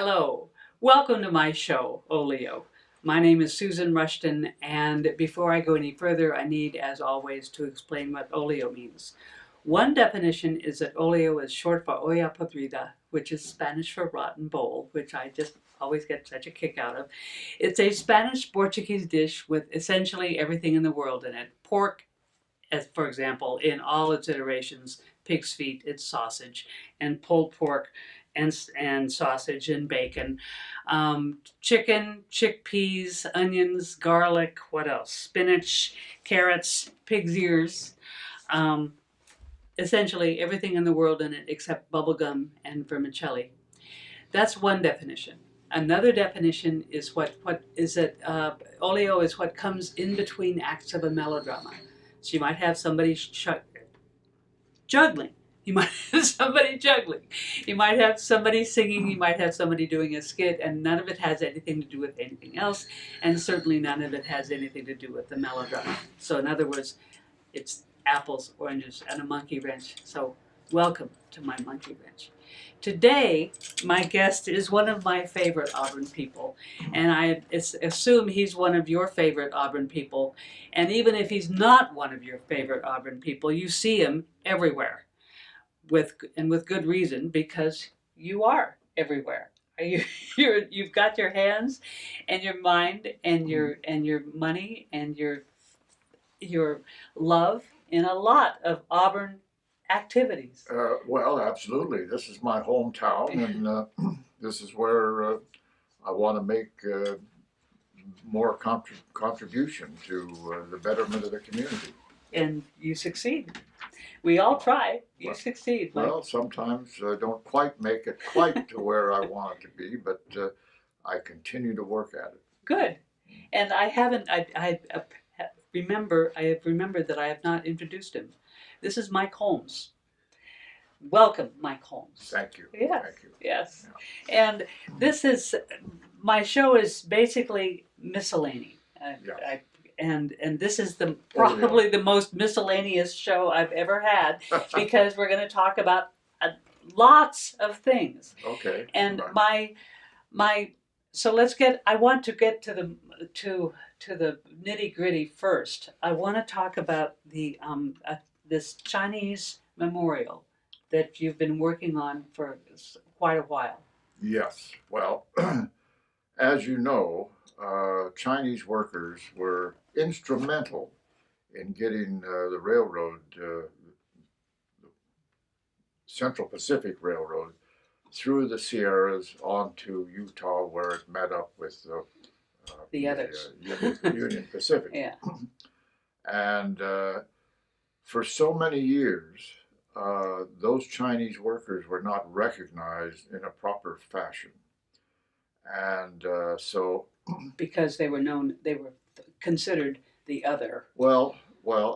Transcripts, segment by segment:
Hello, welcome to my show, Olio. My name is Susan Rushton, and before I go any further, I need, as always, to explain what oleo means. One definition is that oleo is short for olla podrida, which is Spanish for rotten bowl, which I just always get such a kick out of. It's a Spanish-Portuguese dish with essentially everything in the world in it. Pork, as for example, in all its iterations, pig's feet, it's sausage, and pulled pork, and sausage and bacon, chicken, chickpeas, onions, garlic, what else? Spinach, carrots, pig's ears, um, essentially everything in the world in it except bubblegum and vermicelli. That's one definition. Another definition is what is that oleo is what comes in between acts of a melodrama. So you might have somebody juggling. You might have somebody juggling. You might have somebody singing. You might have somebody doing a skit, and none of it has anything to do with anything else, and certainly none of it has anything to do with the melodrama. So in other words, it's apples, oranges, and a monkey wrench. So welcome to my monkey wrench. Today, my guest is one of my favorite Auburn people, and I assume he's one of your favorite Auburn people. And even if he's not one of your favorite Auburn people, you see him everywhere, with good reason, because you are everywhere. You've got your hands, and your mind, and your money, and your love in a lot of Auburn activities. Well, absolutely. This is my hometown, and this is where I want to make more contribution to the betterment of the community. And you succeed. We all try. You succeed. Well, sometimes I don't quite make it quite to where I want it to be, but I continue to work at it. Good. And I haven't. I have remembered that I have not introduced him. This is Mike Holmes. Welcome, Mike Holmes. Thank you. Yes. Thank you. Yes. Yeah. And this is my show is basically miscellany. Yeah. And this is probably the most miscellaneous show I've ever had, because we're going to talk about lots of things. Okay. And my so let's get. I want to get to the nitty gritty first. I want to talk about the this Chinese memorial that you've been working on for quite a while. Yes. Well, as you know, Chinese workers were instrumental in getting the railroad, Central Pacific Railroad, through the Sierras onto Utah, where it met up with the others. Union Pacific. Yeah. And for so many years, those Chinese workers were not recognized in a proper fashion. And so... Because they were considered the other. Well,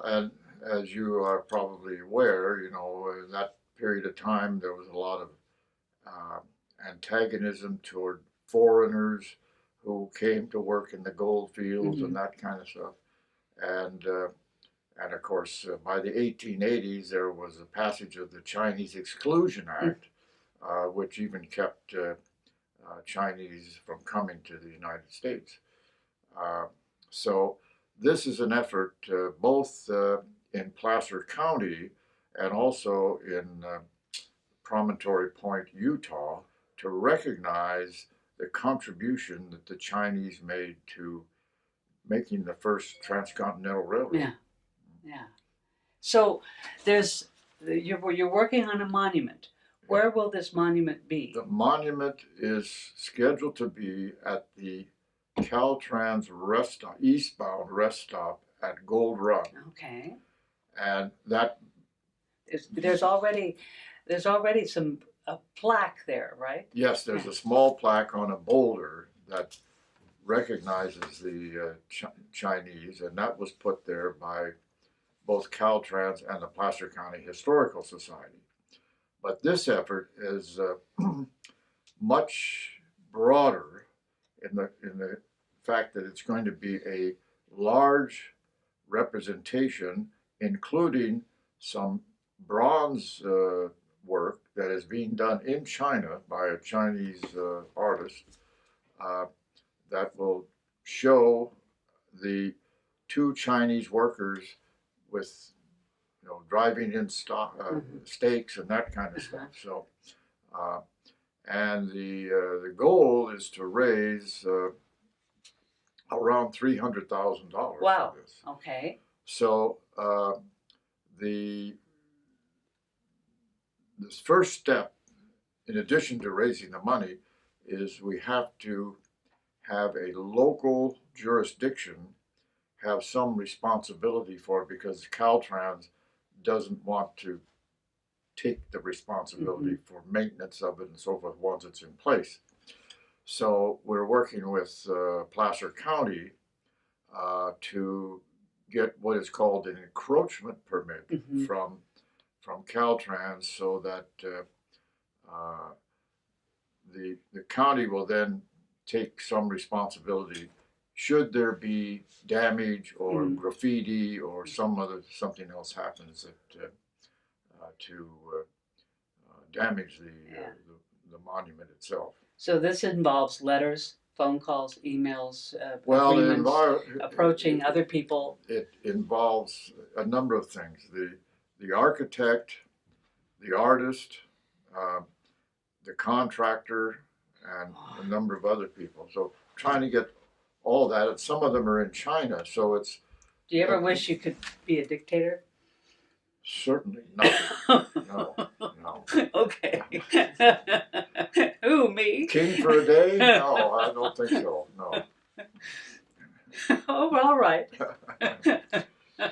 and as you are probably aware, you know, in that period of time, there was a lot of antagonism toward foreigners who came to work in the gold fields and that kind of stuff. And of course, by the 1880s, there was a passage of the Chinese Exclusion Act, which even kept Chinese from coming to the United States. So this is an effort both in Placer County and also in Promontory Point, Utah, to recognize the contribution that the Chinese made to making the first transcontinental railroad. Yeah, yeah. So you're working on a monument. Where will this monument be? The monument is scheduled to be at the Caltrans rest stop, eastbound rest stop at Gold Run. Okay. And that there's already some a plaque there, right? Yes, there's a small plaque on a boulder that recognizes the Chinese, and that was put there by both Caltrans and the Placer County Historical Society. But this effort is much broader in the fact that it's going to be a large representation, including some bronze work that is being done in China by a Chinese artist that will show the two Chinese workers with driving in stakes and that kind of stuff. So, uh, and the goal is to raise around $300,000 Wow. for this. Okay. So the this first step, in addition to raising the money, is we have to have a local jurisdiction have some responsibility for it because Caltrans doesn't want to take the responsibility for maintenance of it and so forth once it's in place. So we're working with Placer County to get what is called an encroachment permit from Caltrans, so that the county will then take some responsibility should there be damage or graffiti or something else happens that to damage the monument itself. So this involves letters, phone calls, emails, Well, agreements, approaching other people. It involves a number of things: the architect, the artist, the contractor, and a number of other people. So trying to get all that, and some of them are in China, so it's. Do you ever wish you could be a dictator? Certainly not. No. Okay. Ooh, me? King for a day? No, I don't think so. No. Oh, well, all right.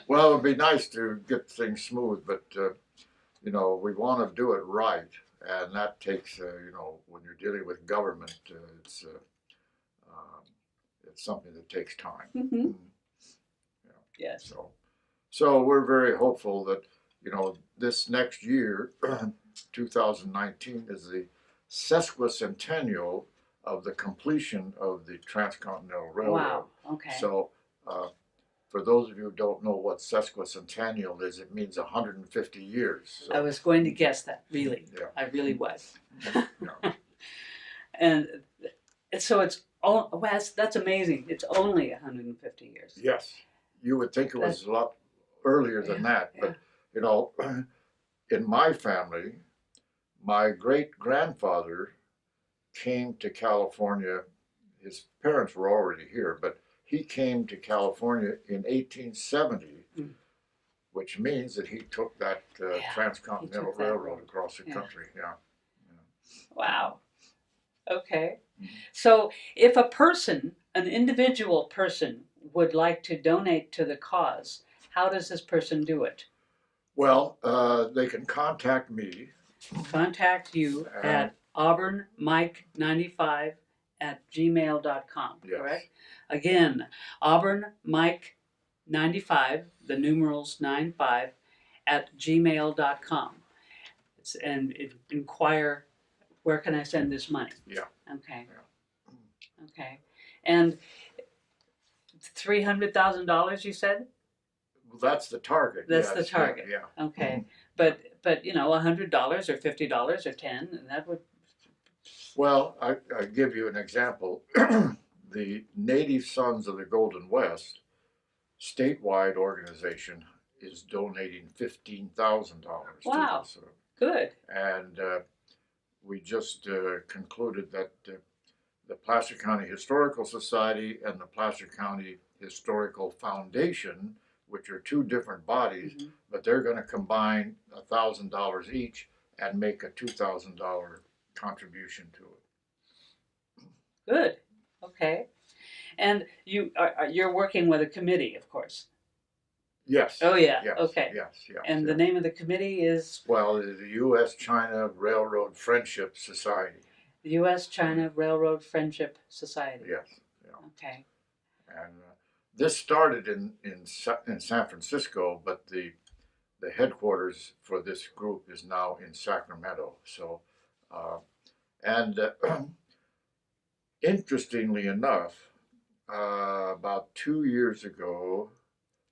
Well, it'd be nice to get things smooth, but we want to do it right, and that takes when you're dealing with government, it's something that takes time. Yes. So we're very hopeful that this next year, 2019, is the sesquicentennial of the completion of the Transcontinental Railroad. Wow. Okay. So, for those of you who don't know what sesquicentennial is, it means 150 years. So, I was going to guess that, really. Yeah. I really was. Yeah. And so that's amazing. It's only 150 years. Yes. You would think it was a lot earlier than that, but in my family, my great-grandfather came to California. His parents were already here, but he came to California in 1870, which means that he took that Transcontinental Railroad across the country. Yeah. Wow. Okay. So if a person, an individual person, would like to donate to the cause, how does this person do it? Well, they can contact me. Contact you at auburnmike95@gmail.com, correct? Again, auburnmike95, the numerals 95, @gmail.com. And inquire, where can I send this money? Yeah. Okay. Yeah. Okay. And $300,000, you said? Well, that's the target. That's the target. Yeah. Okay. But $100 or $50 or $10, and that would. Well, I give you an example. The Native Sons of the Golden West statewide organization is donating $15,000. Wow. To this. Good. And we just concluded that the Placer County Historical Society and the Placer County Historical Foundation, which are two different bodies, but they're going to combine $1,000 each and make a $2,000 contribution to it. Good. Okay. And you're working with a committee, of course. Yes. Oh yeah. Yes, okay. Yes. And the name of the committee is? Well, the U.S.-China Railroad Friendship Society. The U.S.-China Railroad Friendship Society. Yes. Yeah. Okay. And this started in San Francisco, but the headquarters for this group is now in Sacramento. So, interestingly enough, about 2 years ago,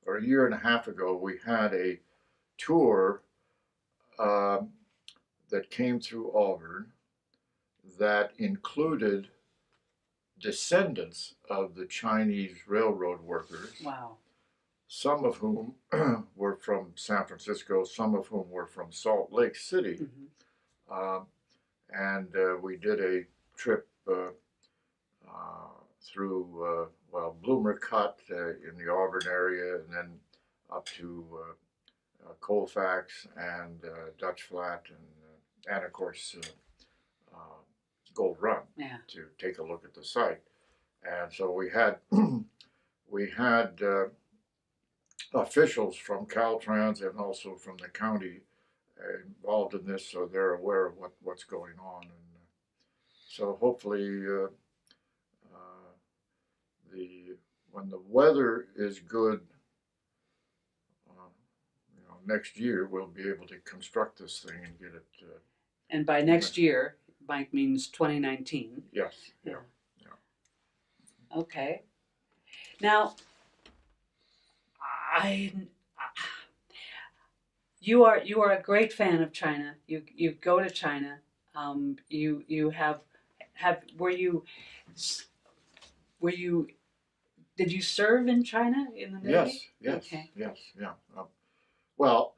or a year and a half ago, we had a tour that came through Auburn that included descendants of the Chinese railroad workers, Wow. some of whom were from San Francisco, some of whom were from Salt Lake City. Mm-hmm. And we did a trip through, Bloomer Cut in the Auburn area, and then up to Colfax and Dutch Flat, and of course, Gold Run, Yeah. to take a look at the site. And so we had we had officials from Caltrans and also from the county involved in this, so they're aware of what's going on. And so hopefully, the when the weather is good, next year we'll be able to construct this thing and get it. And by next year, Mike means 2019. Yes. Yeah. Okay. Now, I you are a great fan of China. You go to China. You have were you did you serve in China in the Navy? Yes. Okay. Yes. Yeah. Well,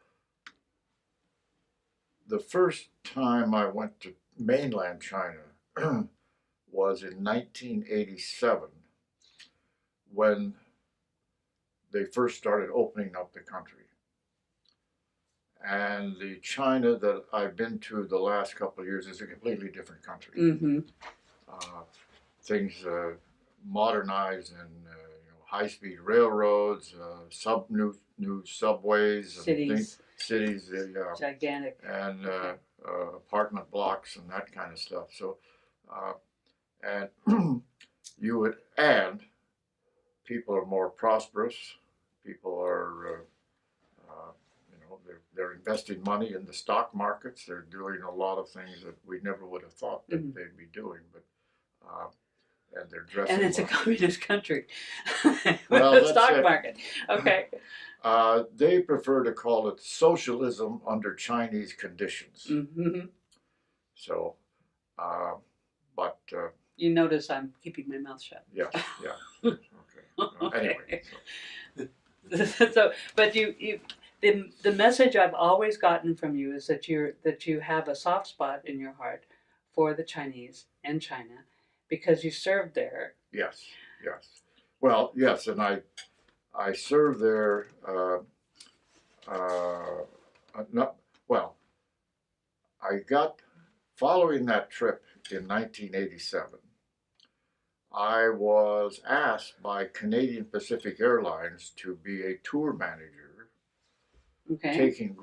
the first time I went to mainland China was in 1987, when they first started opening up the country. And the China that I've been to the last couple of years is a completely different country. Mm-hmm. Things modernized, and high-speed railroads, new subways, Cities. Cities, Gigantic. and apartment blocks and that kind of stuff. So, and people are more prosperous. People are, they're investing money in the stock markets. They're doing a lot of things that we never would have thought that they'd be doing. But and they're dressing. And it's a communist country. Well, the that's stock it. market. Okay. They prefer to call it socialism under Chinese conditions. Mm-hmm. So, but you notice I'm keeping my mouth shut. Yeah. Okay. Anyway. So, but the message I've always gotten from you is that you have a soft spot in your heart for the Chinese and China, because you served there. Yes. Well, yes, and I served there. I got, following that trip in 1987. I was asked by Canadian Pacific Airlines to be a tour manager, taking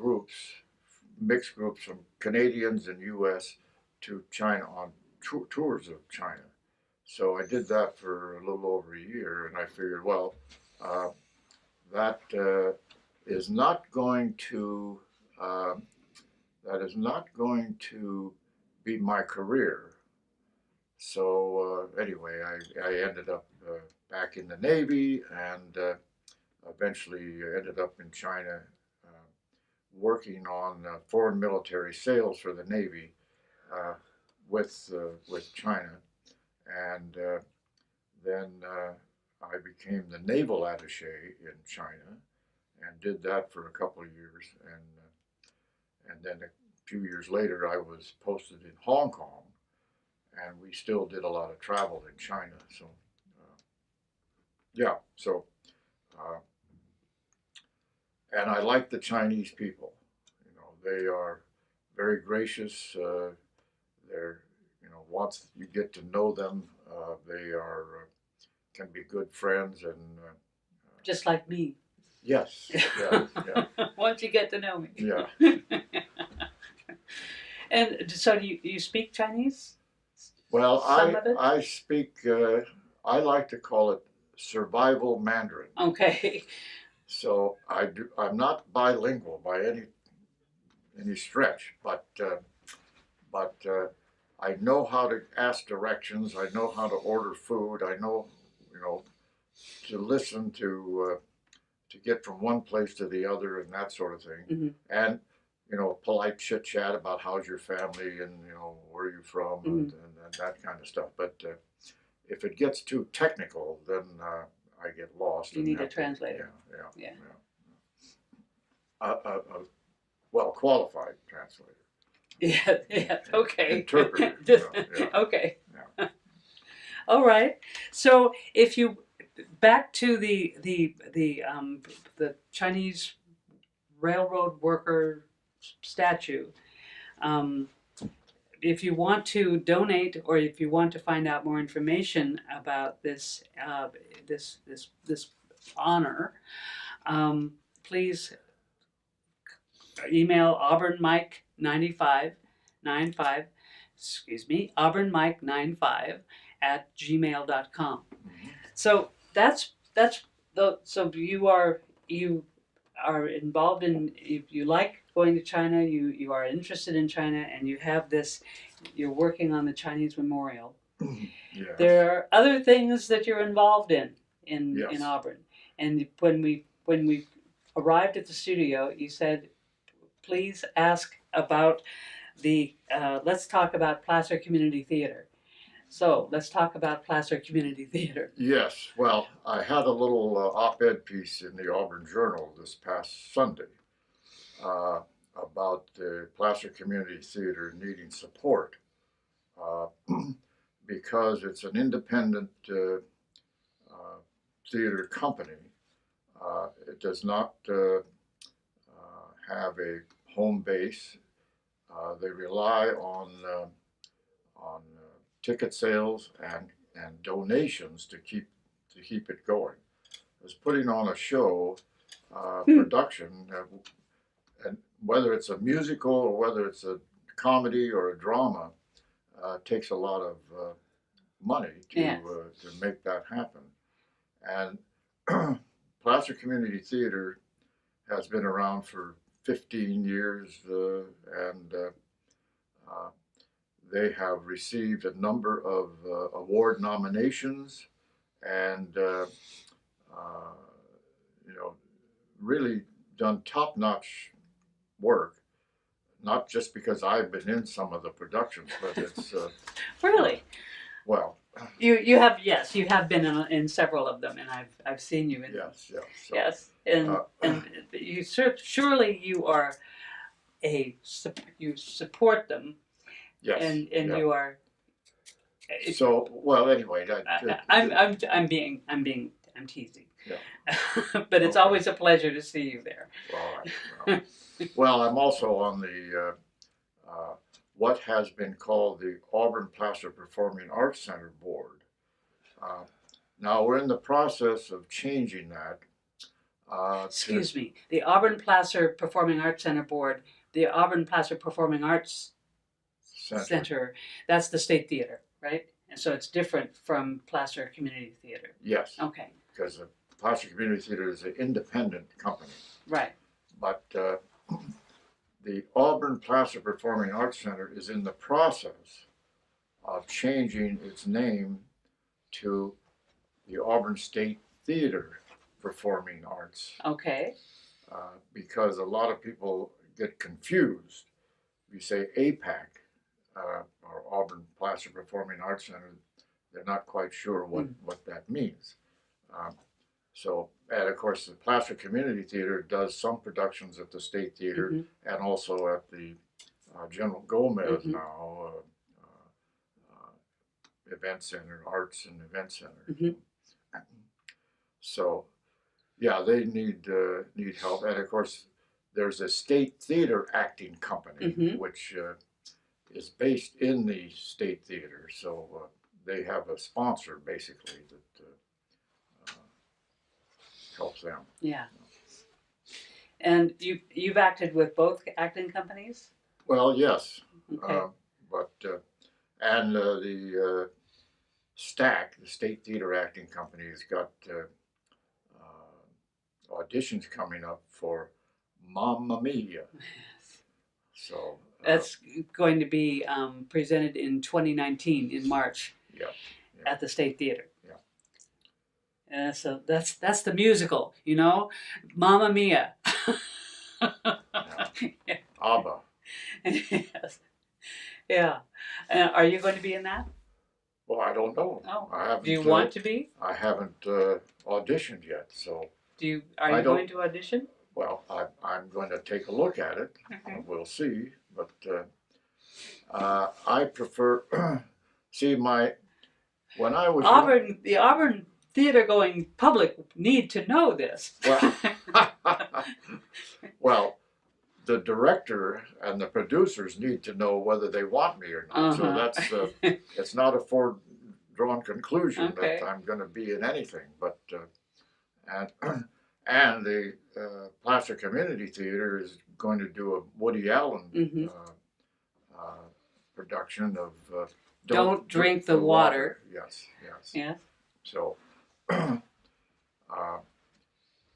mixed groups from Canadians and U.S. to China on tours of China. So I did that for a little over a year, and I figured, well, that is not going to be my career. So anyway, I ended up back in the Navy, and eventually ended up in China, working on foreign military sales for the Navy with China, and then I became the naval attaché in China, and did that for a couple of years, and then a few years later I was posted in Hong Kong. And we still did a lot of travel in China. So, and I like the Chinese people. They are very gracious. They're, once you get to know them, they can be good friends, and just like me. Yes. Yeah. Once you get to know me. Yeah. And so, do you speak Chinese? Well, I speak. I like to call it survival Mandarin. Okay. So I'm not bilingual by any stretch, but I know how to ask directions. I know how to order food. I know, to listen to get from one place to the other, and that sort of thing. Mm-hmm. And polite chit chat about how's your family and where are you from and that kind of stuff. But if it gets too technical, then I get lost. You and need a have to- translator. Yeah. Well, qualified translator. Yeah, okay. Interpreter. Yeah. Okay. Yeah. All right. So if you back to the Chinese railroad worker statue. If you want to donate, or if you want to find out more information about this honor, please email auburnmike95 auburnmike95 at gmail.com. So so you are involved in, if you like going to China, you are interested in China, and you have this, you're working on the Chinese memorial. Yes. There are other things that you're involved in Yes. Auburn. And when we arrived at the studio, you said, please ask about let's talk about Placer Community Theater. So let's talk about Placer Community Theater. Yes. Well, I had a little op-ed piece in the Auburn Journal this past Sunday about the Placer Community Theater needing support because it's an independent theater company. It does not have a home base. They rely on ticket sales and donations to keep it going. It's putting on a show, production, and whether it's a musical or whether it's a comedy or a drama, takes a lot of money to make that happen. And Placer Community Theater has been around for 15 years, and they have received a number of award nominations, and really done top-notch work. Not just because I've been in some of the productions, but it's really. Well, you have been in several of them, and I've seen you in them. Yes. So, yes, and you surely you are you support them. Yes, and you are. So well, anyway, I'm teasing. Yeah. But it's always a pleasure to see you there. All right. Well, I'm also on the what has been called the Auburn Placer Performing Arts Center board. Now we're in the process of changing that. Excuse me, the Auburn Placer Performing Arts Center board, the Auburn Placer Performing Arts Center. That's the State Theater, right? And so it's different from Placer Community Theater. Yes. Okay. Because the Placer Community Theater is an independent company. Right. But the Auburn Placer Performing Arts Center is in the process of changing its name to the Auburn State Theater Performing Arts. Okay. Because a lot of people get confused. You say APAC, or Auburn Placer Performing Arts Center, they're not quite sure what that means. And of course, the Placer Community Theater does some productions at the State Theater and also at the General Gomez now Event Center, Arts and Event Center. So, yeah, they need help. And of course, there's a State Theater Acting Company, which is based in the State Theater. So they have a sponsor, basically, that helps them. Yeah. And you've acted with both acting companies? Well, yes. Okay. And the STAC, the State Theater Acting Company, has got auditions coming up for Mamma Mia. So that's going to be presented in 2019 in March. Yeah. At the State Theater. Yeah. So that's the musical, Mamma Mia. Yeah. ABBA. Yes. Yeah. Are you going to be in that? Well, I don't know. Oh. I haven't. Do you want to be? I haven't auditioned yet, so Are I you don't. going to audition? Well, I'm going to take a look at it. Okay. We'll see. But I prefer. See, when I was The Auburn theater going public need to know this. well, well, the director and the producers need to know whether they want me or not. So that's it's not a foredrawn conclusion Okay. that I'm going to be in anything. But and and the Placer Community Theater is going to do a Woody Allen Mhm. Production of Don't drink the water. Yes, yes. Yes. So,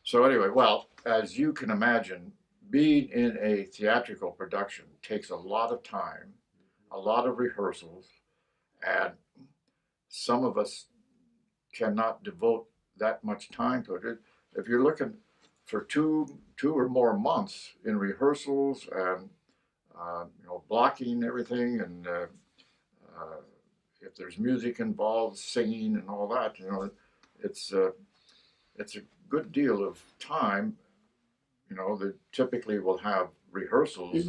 so anyway, well, as you can imagine, being in a theatrical production takes a lot of time, a lot of rehearsals, and some of us cannot devote that much time to it. If you're looking for two or more months in rehearsals and blocking everything, and if there's music involved, singing and all that, it's it's a good deal of time. They typically will have rehearsals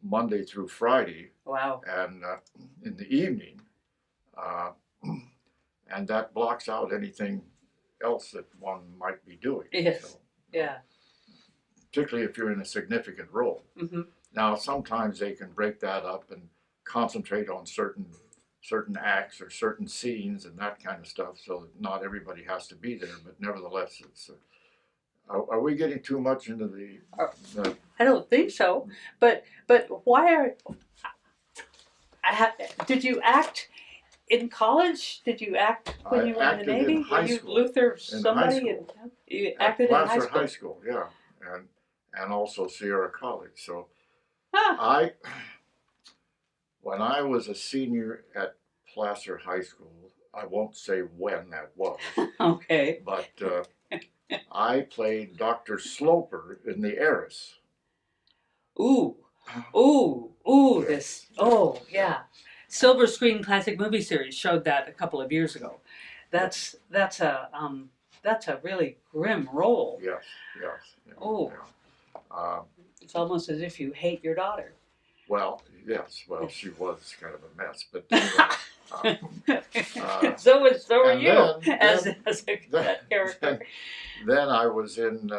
Monday through Friday. Wow. And in the evening, uh, and that blocks out anything else that one might be doing. Yes. So, Yeah. particularly if you're in a significant role. Mm-hmm. Now, sometimes they can break that up and concentrate on certain acts or certain scenes and that kind of stuff, so that not everybody has to be there. But nevertheless, it's. Are we getting too much into the? I don't think so. But why are? Did you act in college? Did you act when you were in the Navy? In high Were you school. Luther In somebody? high school. You At acted in high school. High School, yeah, and also Sierra College. So Ah. when I was a senior at Placer High School, I won't say when that was. Okay. But I played Dr. Sloper in The Heiress. Ooh. Yes. This. Oh, yeah. Silver Screen Classic Movie Series showed that a couple of years ago. That's a really grim role. Yes. Yeah, Oh. Yeah. It's almost as if you hate your daughter. Well, yes. Well, she was kind of a mess, but anyway, so were you then, as a character. Then I was in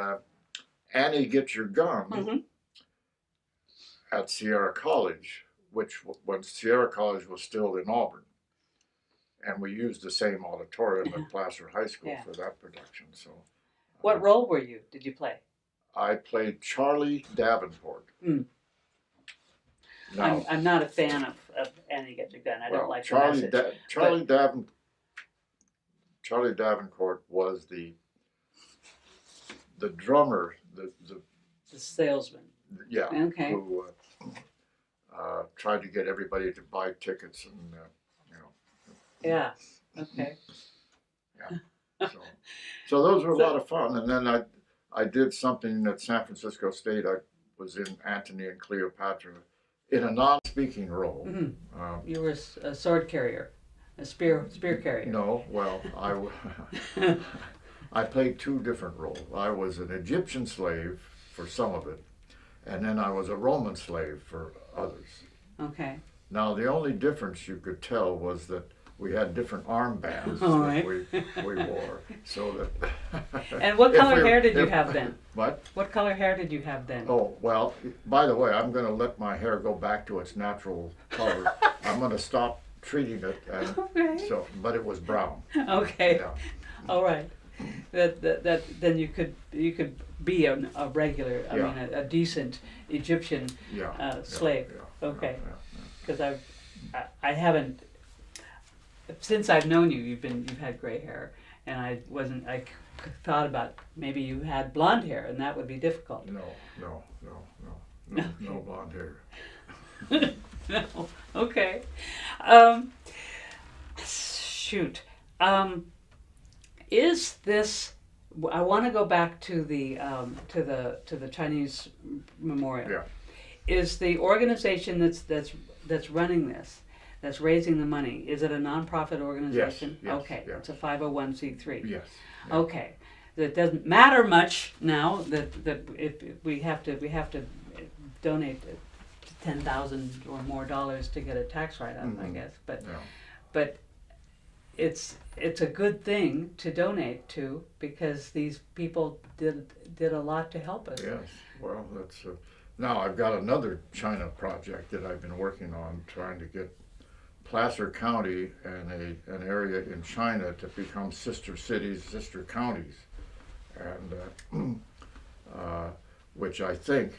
Annie Get Your Gun at Sierra College, which when Sierra College was still in Auburn, and we used the same auditorium at Placer High School for that production. So, what role did you play? I played Charlie Davenport. Now, I'm not a fan of Annie Get Your Gun. I don't like Charlie. the message. Charlie Davenport was the drummer, the salesman. Yeah. Okay. Who tried to get everybody to buy tickets, and Yeah. Okay. Yeah. So those were a lot of fun, and then I did something at San Francisco State. I was in Antony and Cleopatra in a non-speaking role. Mm-hmm. You were a sword carrier, a spear carrier. No, well, I played two different roles. I was an Egyptian slave for some of it, and then I was a Roman slave for others. Okay. Now, the only difference you could tell was that we had different armbands that we wore. So that. And what color hair did you have then? What? What color hair did you have then? Oh, well, by the way, I'm going to let my hair go back to its natural color. I'm going to stop treating it. And but it was brown. Okay. Yeah. All right. That then you could be a regular, a decent Egyptian slave. Yeah. Okay. Because I haven't, since I've known you, you've had gray hair, and I thought about maybe you had blonde hair, and that would be difficult. No blonde hair. No. Okay. Shoot. Is this I want to go back to the Chinese memorial. Yeah. Is the organization that's running this, that's raising the money, is it a nonprofit organization? Yes, Okay, yes. it's a 501c3. Yes. Yeah. Okay, that doesn't matter much now. That if we have to donate $10,000 or more to get a tax write-off, I guess. But Yeah. but it's a good thing to donate to, because these people did a lot to help us. Yes. Well, that's now I've got another China project that I've been working on, trying to get Placer County and an area in China to become sister cities, sister counties, and which I think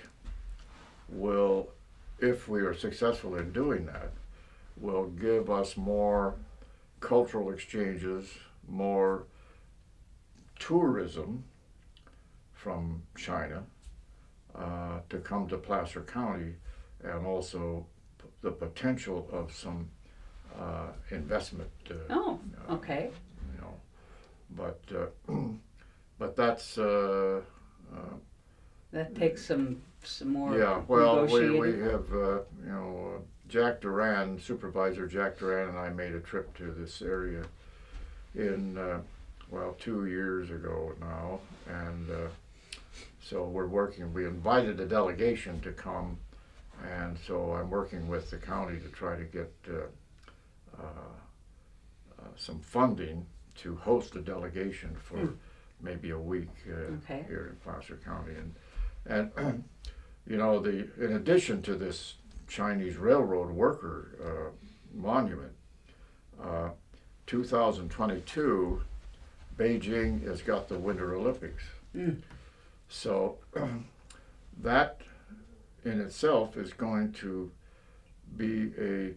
will, if we are successful in doing that, will give us more cultural exchanges, more tourism from China to come to Placer County, and also the potential of some investment. Okay. You know, but that's That takes some more. yeah. Well, we negotiating. have you know, Jack Duran, Supervisor Jack Duran, and I made a trip to this area in 2 years ago now, and so we're working. We invited a delegation to come, and so I'm working with the county to try to get some funding to host a delegation for maybe a week Okay. here in Placer County, and you know, in addition to this Chinese railroad worker monument, 2022, Beijing has got the Winter Olympics. So that in itself is going to be a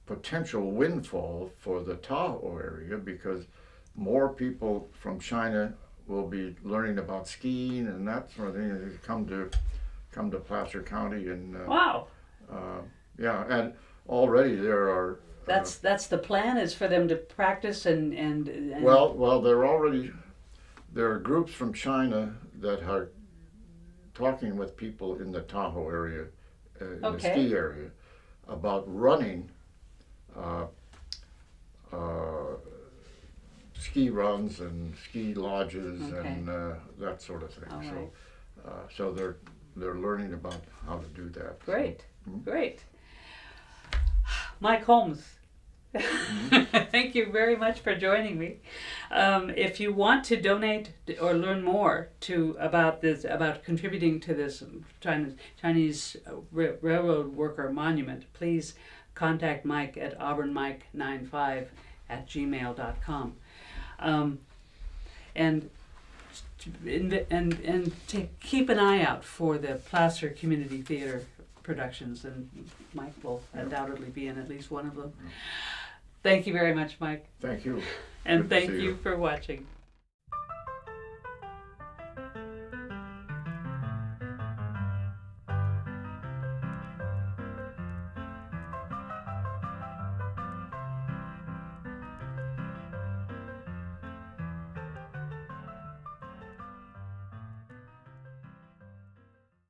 potential windfall for the Tahoe area, because more people from China will be learning about skiing and that sort of thing, and come to Placer County, and Wow. yeah, and already there are That's the plan, is for them to practice and well there are groups from China that are talking with people in the Tahoe area, in the ski area, about running ski runs and ski lodges and that sort of thing. All right. So they're learning about how to do that. Great, great. Mike Holmes, thank you very much for joining me. If you want to donate or learn more about contributing to this Chinese railroad worker monument, please contact Mike at auburnmike95@gmail.com. And to keep an eye out for the Placer Community Theater productions, and Mike will undoubtedly be in at least one of them. Thank you very much, Mike. Thank you. And Good to thank see you for watching.